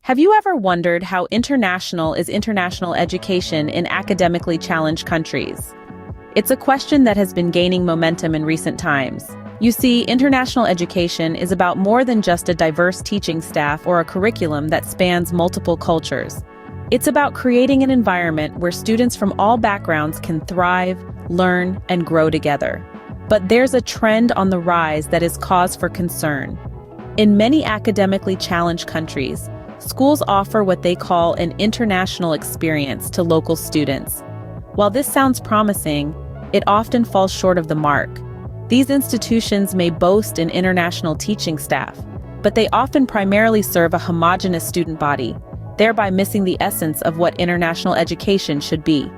Have you ever wondered how international is international education in academically challenged countries? It's a question that has been gaining momentum in recent times. You see, international education is about more than just a diverse teaching staff or a curriculum that spans multiple cultures. It's about creating an environment where students from all backgrounds can thrive, learn, and grow together. But there's a trend on the rise that is cause for concern. In many academically challenged countries, schools offer what they call an international experience to local students. While this sounds promising, it often falls short of the mark. These institutions may boast an international teaching staff, but they often primarily serve a homogenous student body, thereby missing the essence of what international education should be.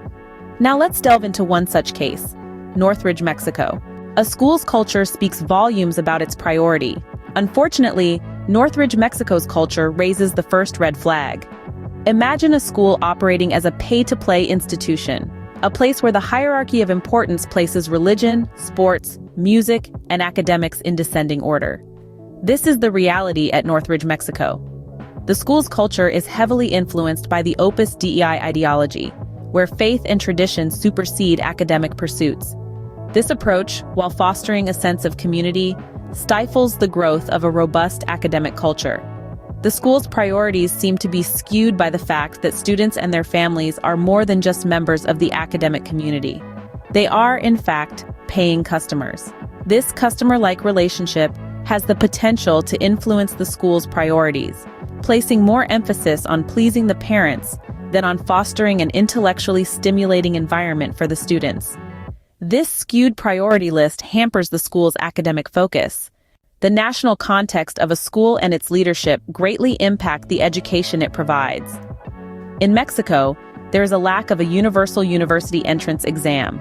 Now let's delve into one such case, Northridge, Mexico. A school's culture speaks volumes about its priority. Unfortunately, Northridge, Mexico's culture raises the first red flag. Imagine a school operating as a pay-to-play institution, a place where the hierarchy of importance places religion, sports, music, and academics in descending order. This is the reality at Northridge, Mexico. The school's culture is heavily influenced by the Opus Dei ideology, where faith and tradition supersede academic pursuits. This approach, while fostering a sense of community, stifles the growth of a robust academic culture. The school's priorities seem to be skewed by the fact that students and their families are more than just members of the academic community. They are, in fact, paying customers. This customer-like relationship has the potential to influence the school's priorities, placing more emphasis on pleasing the parents than on fostering an intellectually stimulating environment for the students. This skewed priority list hampers the school's academic focus. The national context of a school and its leadership greatly impact the education it provides. In Mexico, there is a lack of a universal university entrance exam.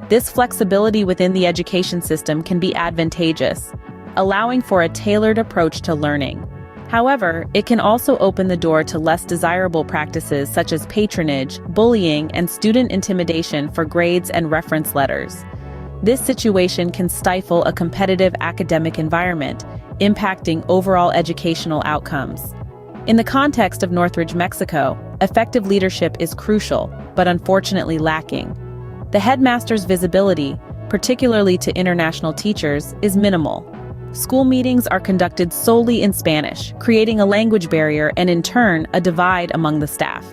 This flexibility within the education system can be advantageous, allowing for a tailored approach to learning. However, it can also open the door to less desirable practices such as patronage, bullying, and student intimidation for grades and reference letters. This situation can stifle a competitive academic environment, impacting overall educational outcomes. In the context of Northridge, Mexico, effective leadership is crucial, but unfortunately lacking. The headmaster's visibility, particularly to international teachers, is minimal. School meetings are conducted solely in Spanish, creating a language barrier and, in turn, a divide among the staff.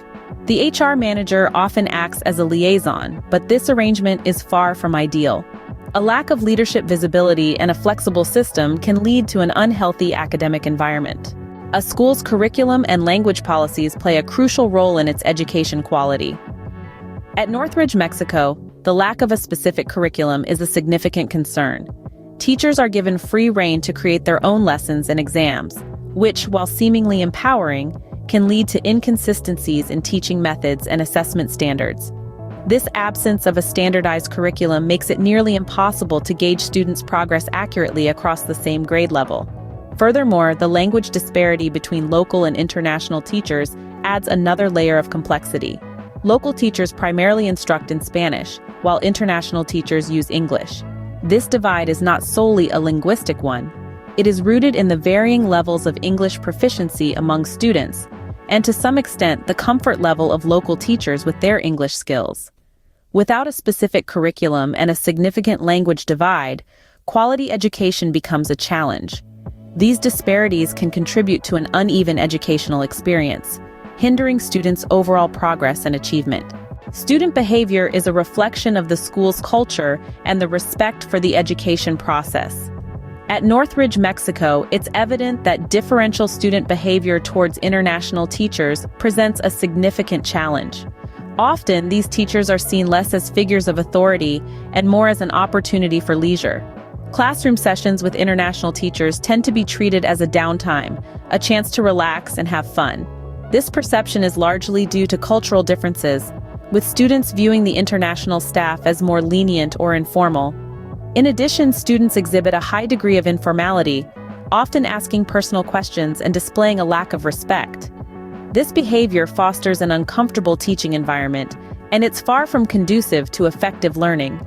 The HR manager often acts as a liaison, but this arrangement is far from ideal. A lack of leadership visibility and a flexible system can lead to an unhealthy academic environment. A school's curriculum and language policies play a crucial role in its education quality. At Northridge, Mexico, the lack of a specific curriculum is a significant concern. Teachers are given free rein to create their own lessons and exams, which, while seemingly empowering, can lead to inconsistencies in teaching methods and assessment standards. This absence of a standardized curriculum makes it nearly impossible to gauge students' progress accurately across the same grade level. Furthermore, the language disparity between local and international teachers adds another layer of complexity. Local teachers primarily instruct in Spanish, while international teachers use English. This divide is not solely a linguistic one. It is rooted in the varying levels of English proficiency among students, and to some extent the comfort level of local teachers with their English skills. Without a specific curriculum and a significant language divide, quality education becomes a challenge. These disparities can contribute to an uneven educational experience, hindering students' overall progress and achievement. Student behavior is a reflection of the school's culture and the respect for the education process. At Northridge, Mexico, it's evident that differential student behavior towards international teachers presents a significant challenge. Often, these teachers are seen less as figures of authority and more as an opportunity for leisure. Classroom sessions with international teachers tend to be treated as a downtime, a chance to relax and have fun. This perception is largely due to cultural differences, with students viewing the international staff as more lenient or informal. In addition, students exhibit a high degree of informality, often asking personal questions and displaying a lack of respect. This behavior fosters an uncomfortable teaching environment, and it's far from conducive to effective learning.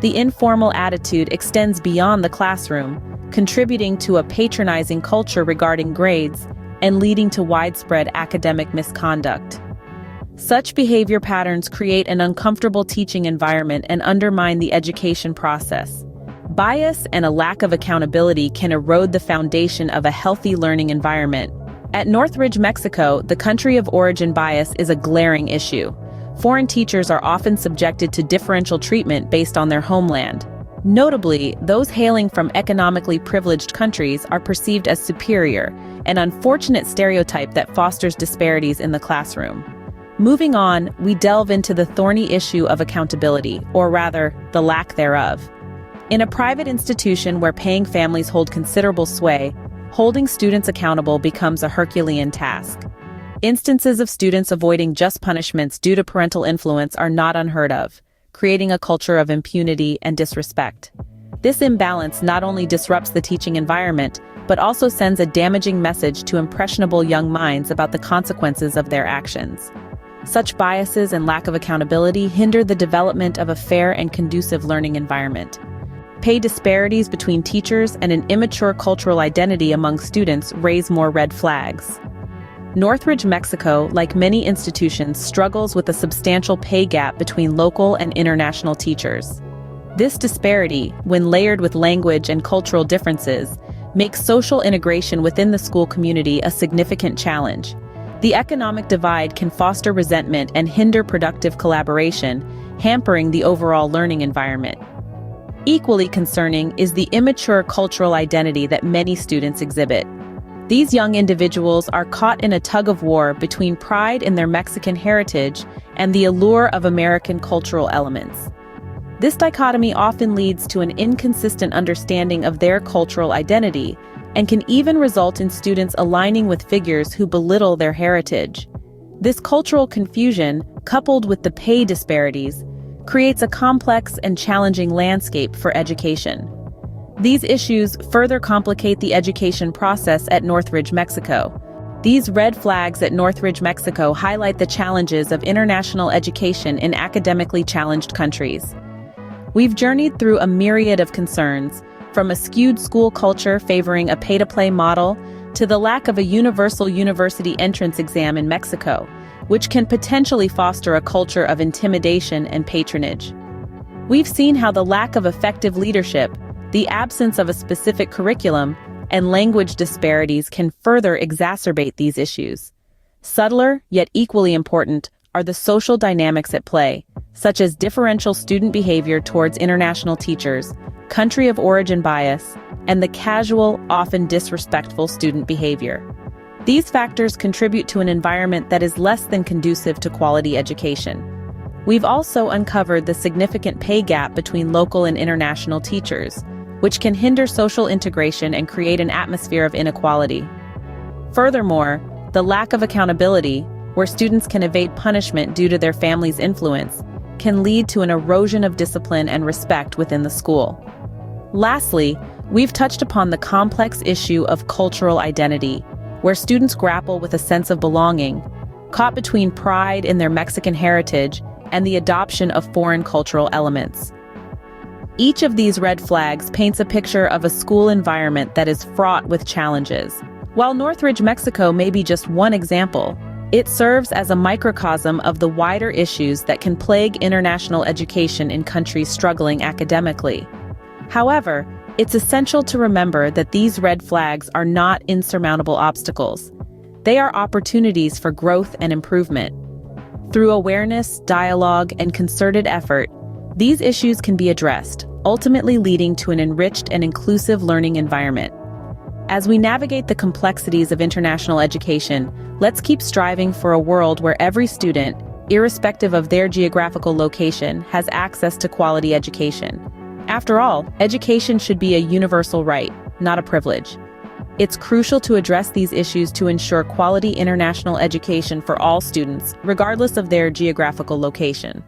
The informal attitude extends beyond the classroom, contributing to a patronizing culture regarding grades and leading to widespread academic misconduct. Such behavior patterns create an uncomfortable teaching environment and undermine the education process. Bias and a lack of accountability can erode the foundation of a healthy learning environment. At Northridge, Mexico, the country of origin bias is a glaring issue. Foreign teachers are often subjected to differential treatment based on their homeland. Notably, those hailing from economically privileged countries are perceived as superior, an unfortunate stereotype that fosters disparities in the classroom. Moving on, we delve into the thorny issue of accountability, or rather, the lack thereof. In a private institution where paying families hold considerable sway, holding students accountable becomes a Herculean task. Instances of students avoiding just punishments due to parental influence are not unheard of, creating a culture of impunity and disrespect. This imbalance not only disrupts the teaching environment, but also sends a damaging message to impressionable young minds about the consequences of their actions. Such biases and lack of accountability hinder the development of a fair and conducive learning environment. Pay disparities between teachers and an immature cultural identity among students raise more red flags. Northridge, Mexico, like many institutions, struggles with a substantial pay gap between local and international teachers. This disparity, when layered with language and cultural differences, makes social integration within the school community a significant challenge. The economic divide can foster resentment and hinder productive collaboration, hampering the overall learning environment. Equally concerning is the immature cultural identity that many students exhibit. These young individuals are caught in a tug-of-war between pride in their Mexican heritage and the allure of American cultural elements. This dichotomy often leads to an inconsistent understanding of their cultural identity, and can even result in students aligning with figures who belittle their heritage. This cultural confusion, coupled with the pay disparities, creates a complex and challenging landscape for education. These issues further complicate the education process at Northridge, Mexico. These red flags at Northridge, Mexico highlight the challenges of international education in academically challenged countries. We've journeyed through a myriad of concerns, from a skewed school culture favoring a pay-to-play model to the lack of a universal university entrance exam in Mexico, which can potentially foster a culture of intimidation and patronage. We've seen how the lack of effective leadership, the absence of a specific curriculum, and language disparities can further exacerbate these issues. Subtler, yet equally important, are the social dynamics at play, such as differential student behavior towards international teachers, country of origin bias, and the casual, often disrespectful student behavior. These factors contribute to an environment that is less than conducive to quality education. We've also uncovered the significant pay gap between local and international teachers, which can hinder social integration and create an atmosphere of inequality. Furthermore, the lack of accountability, where students can evade punishment due to their family's influence, can lead to an erosion of discipline and respect within the school. Lastly, we've touched upon the complex issue of cultural identity, where students grapple with a sense of belonging, caught between pride in their Mexican heritage and the adoption of foreign cultural elements. Each of these red flags paints a picture of a school environment that is fraught with challenges. While Northridge, Mexico may be just one example, it serves as a microcosm of the wider issues that can plague international education in countries struggling academically. However, it's essential to remember that these red flags are not insurmountable obstacles. They are opportunities for growth and improvement. Through awareness, dialogue, and concerted effort, these issues can be addressed, ultimately leading to an enriched and inclusive learning environment. As we navigate the complexities of international education, let's keep striving for a world where every student, irrespective of their geographical location, has access to quality education. After all, education should be a universal right, not a privilege. It's crucial to address these issues to ensure quality international education for all students, regardless of their geographical location.